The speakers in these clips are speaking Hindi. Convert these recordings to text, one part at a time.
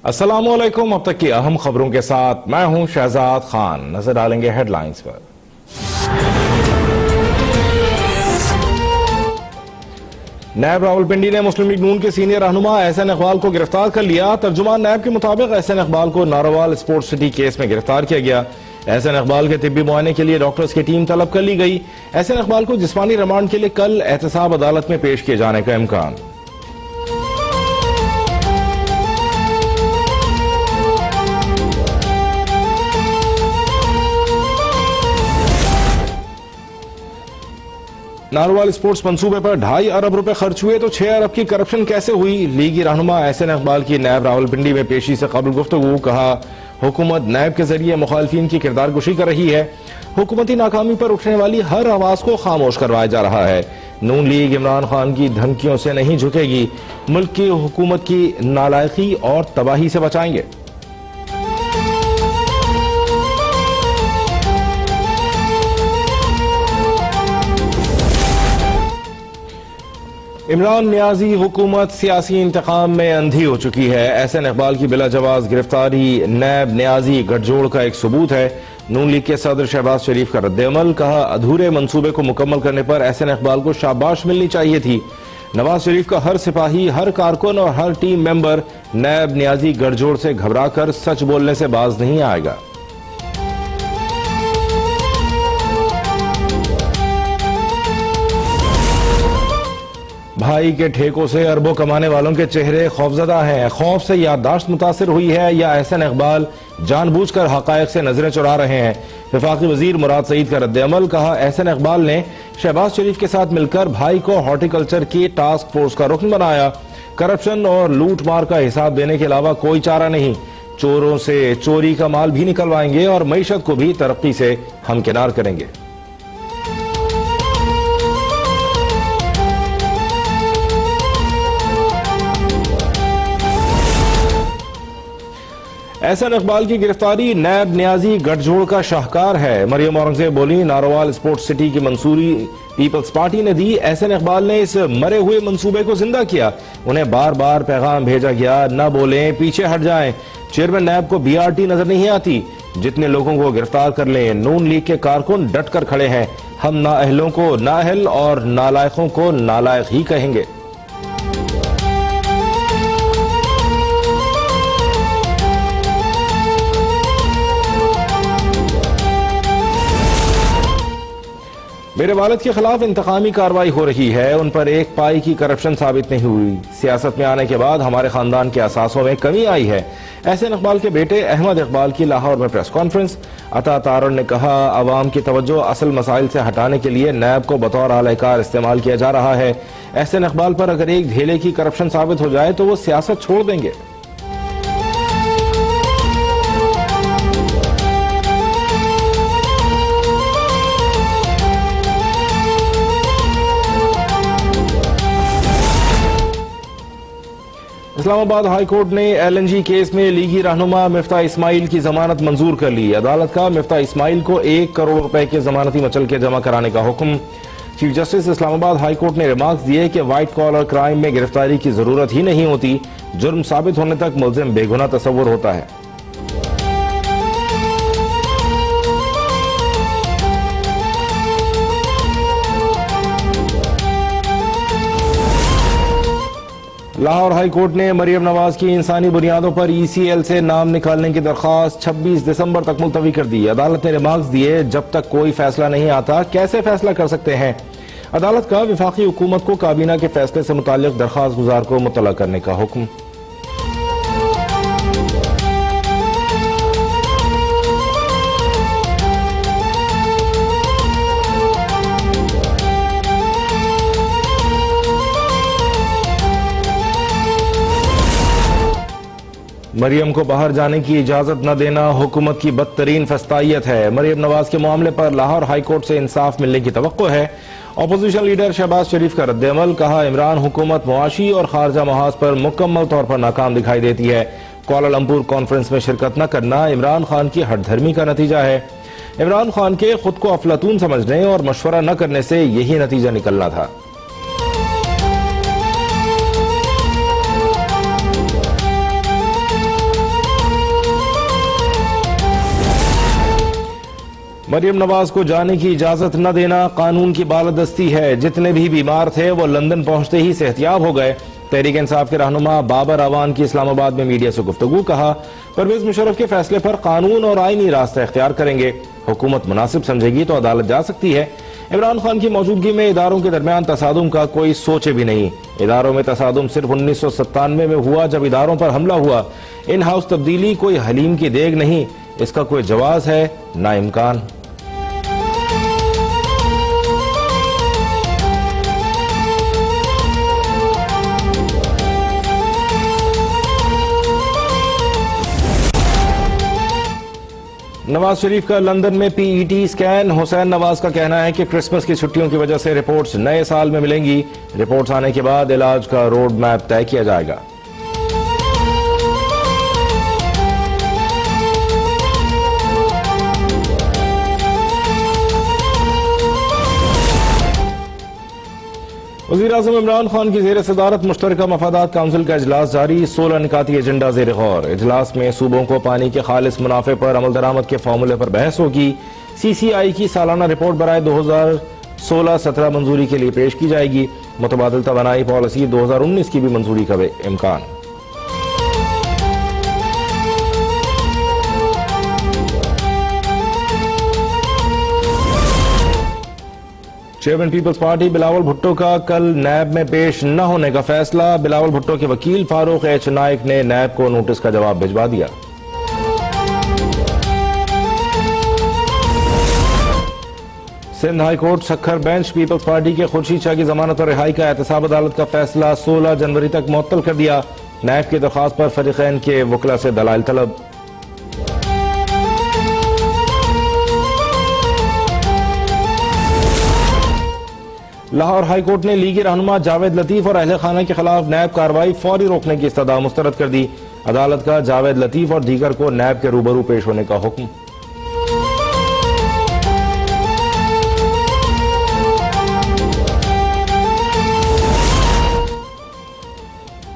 अस्सलामुअलैकुम। अब तक की अहम खबरों के साथ मैं हूं शहजाद खान। नजर डालेंगे हेडलाइंस पर। नैब रावलपिंडी ने मुस्लिम लीग नून के सीनियर रहनुमा एहसन इकबाल को गिरफ्तार कर लिया। तर्जुमान नैब के मुताबिक एहसन इकबाल को नारोवाल स्पोर्ट्स सिटी केस में गिरफ्तार किया गया। एहसन इकबाल के तिब्बी मुआयने के लिए डॉक्टर्स की टीम तलब कर ली गई। एहसन इकबाल को जिस्मानी रिमांड के लिए कल एहतसाब अदालत में पेश किए जाने का इम्कान। नारोवाल स्पोर्ट्स मंसूबे पर 2.5 अरब रुपए खर्च हुए तो 6 अरब की करप्शन कैसे हुई? लीगी रहनुमा एहसन इकबाल की नैब रावलपिंडी में पेशी से कबल गुफ्तगू। कहा, हुकूमत नैब के जरिए मुखालफिन की किरदारकुशी कर रही है। हुकूमती नाकामी पर उठने वाली हर आवाज को खामोश करवाया जा रहा है। नून लीग इमरान खान की धमकियों से नहीं झुकेगी। मुल्क की हुकूमत की नालायकी और तबाही से बचाएंगे। इमरान नियाजी हुकूमत सियासी इंतकाम में अंधी हो चुकी है। एहसन इकबाल की बिला जवाज गिरफ्तारी नैब नियाजी गठजोड़ का एक सबूत है। नून लीग के सदर शहबाज शरीफ का रद्द-ए-अमल। कहा, अधूरे मंसूबे को मुकम्मल करने पर एहसन इकबाल को शाबाश मिलनी चाहिए थी। नवाज शरीफ का हर सिपाही, हर कारकुन और हर टीम मेंबर नैब नियाजी गठजोड़ से घबराकर सच बोलने से बाज नहीं आएगा। भाई के ठेकों से अरबों कमाने वालों के चेहरे खौफजदा हैं। खौफ से याददाश्त मुतासिर हुई है या एहसन इकबाल जानबूझकर हकायक से नजरें चुरा रहे हैं? वफाकी वजीर मुराद सईद का रद्द-ए-अमल। कहा, एहसन इकबाल ने शहबाज शरीफ के साथ मिलकर भाई को हॉर्टिकल्चर की टास्क फोर्स का रुकन बनाया। करप्शन और लूट मार का हिसाब देने के अलावा कोई चारा नहीं। चोरों से चोरी का माल भी निकलवाएंगे और मईशत को भी तरक्की से हमकिनार करेंगे। एहसन इकबाल की गिरफ्तारी नैब नियाजी गठजोड़ का शाहकार है। मरियम औरंगजेब बोली, नारोवाल स्पोर्ट्स सिटी की मंसूरी पीपल्स पार्टी ने दी। एहसन इकबाल ने इस मरे हुए मंसूबे को जिंदा किया। उन्हें बार बार पैगाम भेजा गया, न बोलें, पीछे हट जाएं। चेयरमैन नैब को BRT नजर नहीं आती। जितने लोगों को गिरफ्तार कर लें, नून लीग के कारकुन डट कर खड़े हैं। हम नाअहलों को नाअहल और नालायकों को नालायक ही कहेंगे। मेरे वालिद के खिलाफ इंतकामी कार्रवाई हो रही है। उन पर एक पाई की करप्शन साबित नहीं हुई। सियासत में आने के बाद हमारे खानदान के असासों में कमी आई है। एहसन इकबाल के बेटे अहमद इकबाल की लाहौर में प्रेस कॉन्फ्रेंस। अता तारण ने कहा, अवाम की तवज्जो असल मसाइल से हटाने के लिए नैब को बतौर आलयकार इस्तेमाल किया जा रहा है। एहसन इकबाल पर अगर एक धेले की करप्शन साबित हो जाए तो वो सियासत छोड़ देंगे। इस्लामाबाद हाई कोर्ट ने LNG केस में लीगी रहनुमा मिफ्ता इस्माइल की जमानत मंजूर कर ली। अदालत का मिफ्ता इस्माइल को 1 करोड़ रुपए के जमानती मचल के जमा कराने का हुक्म। Chief justice Islamabad high court ने रिमार्क्स दिए कि व्हाइट कॉलर क्राइम में गिरफ्तारी की जरूरत ही नहीं होती। जुर्म साबित होने तक मुल्जिम बेगुनाह तस्वुर होता है। लाहौर हाई कोर्ट ने मरियम नवाज की इंसानी बुनियादों पर ECL से नाम निकालने की दरख्वास्त 26 दिसंबर तक मुलतवी कर दी। अदालत ने रिमार्क्स दिए, जब तक कोई फैसला नहीं आता कैसे फैसला कर सकते हैं? अदालत का वफाकी हुकूमत को काबीना के फैसले से मुताल्लिक दरख्वास्त गुजार को मुतला करने का हुक्म। मरियम को बाहर जाने की इजाजत न देना हुकूमत की बदतरीन फस्तायत है। मरियम नवाज के मामले पर लाहौर हाई कोर्ट से इंसाफ मिलने की तवक्को है। अपोजिशन लीडर शहबाज शरीफ का रद्द-ए-अमल। कहा, इमरान हुकूमत मुआशी और खारजा महाज पर मुकम्मल तौर पर नाकाम दिखाई देती है। कुआलालंपुर कॉन्फ्रेंस में शिरकत न करना इमरान खान की हठधर्मी का नतीजा है। इमरान खान के खुद को अफलातून समझने और मशवरा न करने से यही नतीजा निकलना था। मरियम नवाज को जाने की इजाजत न देना कानून की बालादस्ती है। जितने भी बीमार थे वो लंदन पहुंचते ही सेहतियाब हो गए। तहरीक इंसाफ के रहनुमा बाबर अवान की इस्लामाबाद में मीडिया से गुफ्तगू। कहा, परवेज मुशर्रफ के फैसले पर कानून और आईनी रास्ता इख्तियार करेंगे। हुकूमत मुनासिब समझेगी तो अदालत जा सकती है। इमरान खान की मौजूदगी में इदारों के दरमियान तसादुम का कोई सोचे भी नहीं। इदारों में तसादुम सिर्फ 1997 में हुआ जब इदारों पर हमला हुआ। इन हाउस तब्दीली कोई हलीम की देग नहीं, इसका कोई जवाज है ना इम्कान। नवाज शरीफ का लंदन में पीईटी स्कैन। हुसैन नवाज का कहना है कि क्रिसमस की छुट्टियों की वजह से रिपोर्ट्स नए साल में मिलेंगी। रिपोर्ट्स आने के बाद इलाज का रोड मैप तय किया जाएगा। वज़ीर-ए-आज़म इमरान खान की ज़ेर सदारत मुश्तरका मफादात काउंसिल का इजलास जारी। 16 निकाती एजेंडा ज़ेर गौर। इजलास में सूबों को पानी के खालिस मुनाफे पर अमल दरामद के फार्मूले पर बहस होगी। CCI की सालाना रिपोर्ट बराए 2016-17 मंजूरी के लिए पेश की जाएगी। मुतबादिल तवानाई पॉलिसी 2019 की भी मंजूरी का इम्कान। चेयरमैन पीपल्स पार्टी बिलावल भुट्टो का कल नैब में पेश न होने का फैसला। बिलावल भुट्टो के वकील फारूक एच नाइक ने नैब को नोटिस का जवाब भिजवा दिया। Sindh high court Sukkur bench Peoples Party के खुर्शीद शाह की जमानत और रिहाई का एहतसाब अदालत का फैसला 16 जनवरी तक मुअत्तल कर दिया। नैब की दरख्वास्त पर फरीकैन के वकला से दलाइल तलब। लाहौर हाई कोर्ट ने लीगी रहनुमा जावेद लतीफ और अहले खाना के खिलाफ नैब कार्रवाई फौरी रोकने की इस्तदा मुस्तरद कर दी। अदालत का जावेद लतीफ और दीगर को नैब के रूबरू पेश होने का हुक्म।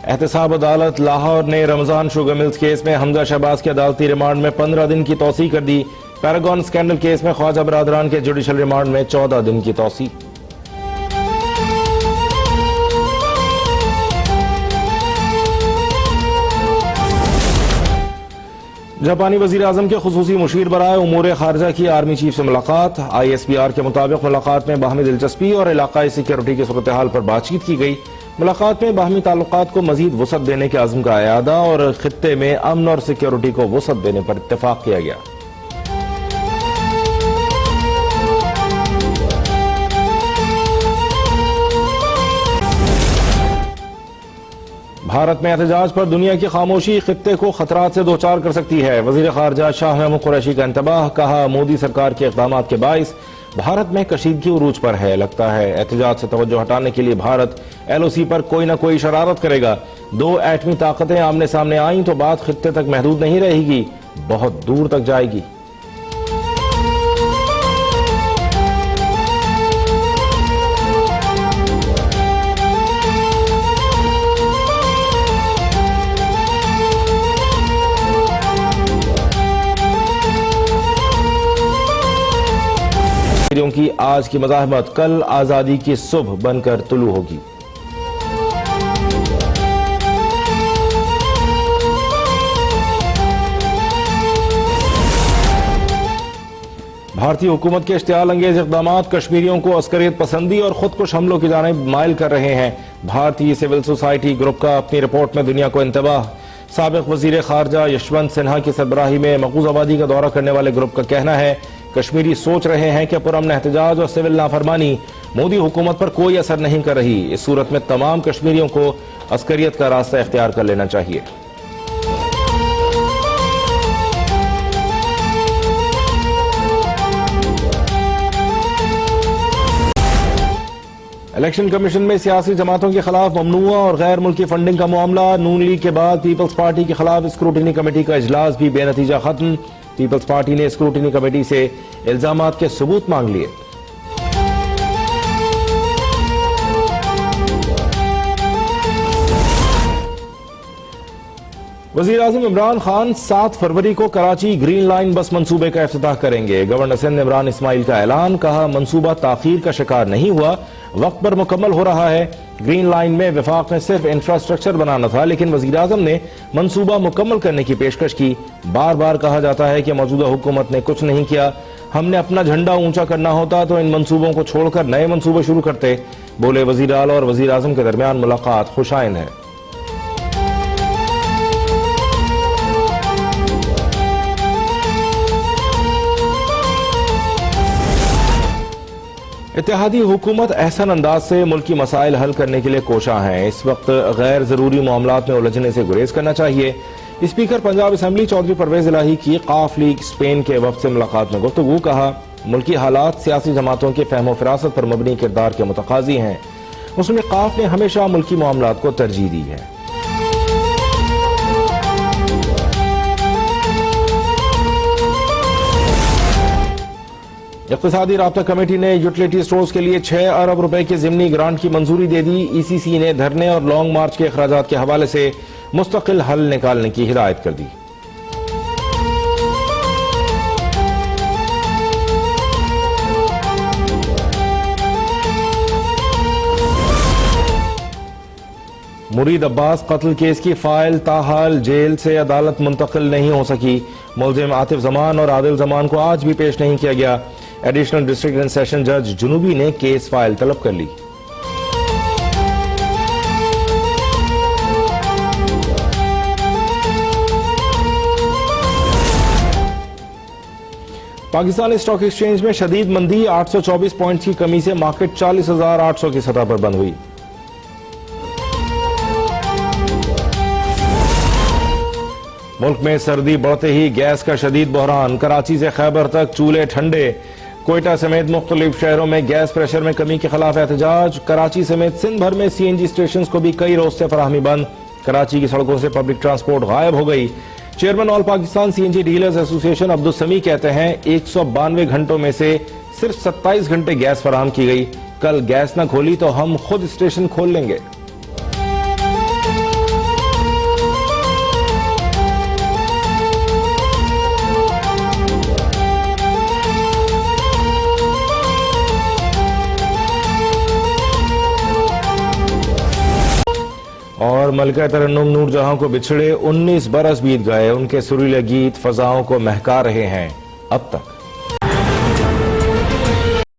एहतसाब अदालत लाहौर ने रमजान शुगर मिल्स केस में हमजा शहबाज की अदालती रिमांड में 15 दिन की तौसीह कर दी। पैरागॉन स्कैंडल केस में ख्वाजा बरादरान के जुडिशल रिमांड में 14 दिन की तौसीह। जापानी वजीर आजम के खुसूसी मुशीर बराए उमूर खारजा की आर्मी चीफ से मुलाकात। ISPR के मुताबिक मुलाकात में बाहमी दिलचस्पी और इलाकाई सिक्योरिटी की सूरत हाल पर बातचीत की गई। मुलाकात में बाहमी ताल्लुकात को मजीद वसअत देने के आज़म का अयादा और खित्ते में अमन और सिक्योरिटी को वसअत देने पर इत्तेफाक किया गया। भारत में एहतजाज पर दुनिया की खामोशी खित्ते को खतरात से दोचार कर सकती है। वजीर खारजा शाह महमूद कुरैशी का इंतबाह। कहा, मोदी सरकार के इक़दामात के बाइस भारत में कशीदगी उरूज पर है। लगता है एहतजाज से तवज्जो हटाने के लिए भारत LOC पर कोई न कोई शरारत करेगा। 2 एटमी ताकतें आमने सामने आईं तो बात खित्ते तक महदूद नहीं रहेगी, बहुत दूर तक जाएगी। की आज की मज़ाहमत कल आजादी की सुबह बनकर तुलू होगी। भारतीय हुकूमत के इश्तियाल अंगेज इक़दामात कश्मीरियों को अस्करियत पसंदी और खुदकुश हमलों की जानिब माइल कर रहे हैं। भारतीय सिविल सोसाइटी ग्रुप का अपनी रिपोर्ट में दुनिया को इंतबाह। साबिक़ वज़ीर खारजा यशवंत सिन्हा की सरबराही में मकबूज आबादी का दौरा करने वाले ग्रुप का कहना है, कश्मीरी सोच रहे हैं कि पुरअमन एहतजाज और सिविल नाफरमानी मोदी हुकूमत पर कोई असर नहीं कर रही। इस सूरत में तमाम कश्मीरियों को अस्करियत का रास्ता इख्तियार कर लेना चाहिए। इलेक्शन कमीशन में सियासी जमातों के खिलाफ ममनुआ और गैर मुल्की फंडिंग का मामला। नून लीग के बाद पीपल्स पार्टी के खिलाफ स्क्रूटिनी कमेटी का इजलास भी बेनतीजा खत्म। पीपल्स पार्टी ने स्क्रूटिनी कमेटी से इल्जामात के सबूत मांग लिए। वजीर आज़म इमरान खान 7 फरवरी को कराची ग्रीन लाइन बस मंसूबे का इफ्तिताह करेंगे। गवर्नर सिंध इमरान इस्माइल का ऐलान, कहा मंसूबा ताखीर का शिकार नहीं हुआ, वक्त पर मुकम्मल हो रहा है। ग्रीन लाइन में वफाक ने सिर्फ इंफ्रास्ट्रक्चर बनाना था, लेकिन वजीर आज़म ने मंसूबा मुकम्मल करने की पेशकश की। बार बार कहा जाता है कि मौजूदा हुकूमत ने कुछ नहीं किया। हमने अपना झंडा ऊंचा करना होता तो इन मंसूबों को छोड़कर नए मंसूबे शुरू करते, बोले। वजीर आला और वजीर आज़म के दरमियान मुलाकात खुशाइन है। इत्तेहादी हुकूमत एहसन अंदाज से मुल्की मसाइल हल करने के लिए कोशा है। इस वक्त गैर जरूरी मामलात में उलझने से गुरेज करना चाहिए। स्पीकर पंजाब असम्बली चौधरी परवेज इलाही की काफ लीग स्पेन के वफ्द से मुलाकात में गुफ्तगू, कहा मुल्की हालात सियासी जमातों के फहमो फिरासत पर मबनी किरदार के मुतकाजी हैं। मुस्लिम काफ ने हमेशा मुल्की मामलात को तरजीह दी है। इक़्तिसादी राब्ता कमेटी ने यूटिलिटी स्टोर्स के लिए 6 अरब रुपए की ज़िमनी ग्रांट की मंजूरी दे दी। ECC ने धरने और लॉन्ग मार्च के अखराजात के हवाले से मुस्तकिल हल निकालने की हिदायत कर दी। मुरीद अब्बास कत्ल केस की फाइल ताहाल जेल से अदालत मुंतकिल नहीं हो सकी। मुलजिम आतिफ जमान और आदिल जमान को आज भी पेश नहीं किया गया। एडिशनल डिस्ट्रिक्ट एंड सेशन जज जुनूबी ने केस फाइल तलब कर ली। पाकिस्तान स्टॉक एक्सचेंज में शदीद मंदी, 824 पॉइंट्स की कमी से मार्केट 40,800 की सतह पर बंद हुई। मुल्क में सर्दी बढ़ते ही गैस का शदीद बहरान, कराची से खैबर तक चूल्हे ठंडे। कोयटा समेत मुख्तलिफ शहरों में गैस प्रेशर में कमी के खिलाफ एहतजाज। कराची समेत सिंध भर में CNG स्टेशन को भी कई रोज से फराहमी बंद। कराची की सड़कों से पब्लिक ट्रांसपोर्ट गायब हो गई। Chairman all Pakistan CNG dealers association Abdul समी कहते हैं 192 घंटों में से सिर्फ 27 घंटे गैस फराहम की गई। कल गैस न खोली तो हम खुद स्टेशन खोल लेंगे। और मलका तरन्नुम नूरजहां को बिछड़े 19 बरस बीत गए। उनके सुरीले गीत फजाओं को महका रहे हैं अब तक।